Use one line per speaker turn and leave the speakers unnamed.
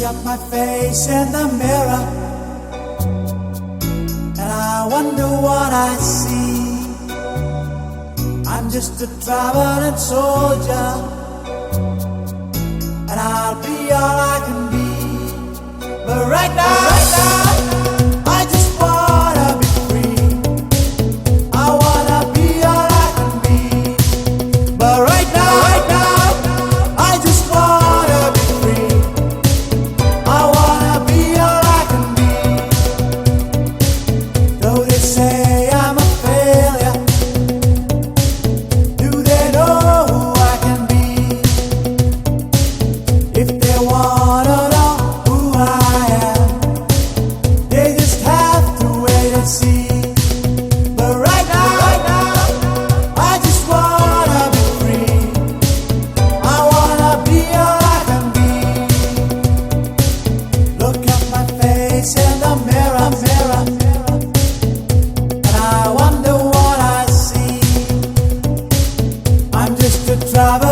at my face in the mirror, and I wonder what I see. I'm just a traveling soldier, and I'll be all I can be. But right now, I just wanna be free. I wanna be all I can be. But right now, I just wanna be free. I wanna be all I can be. Though they say I'm a failure, do they know who I can be? If they wanna know who I am, they just have to wait and see. But right now, I just wanna be free. I wanna be all I can be. Look at my face in the mirror, and I wonder what I see. I'm just a traveler.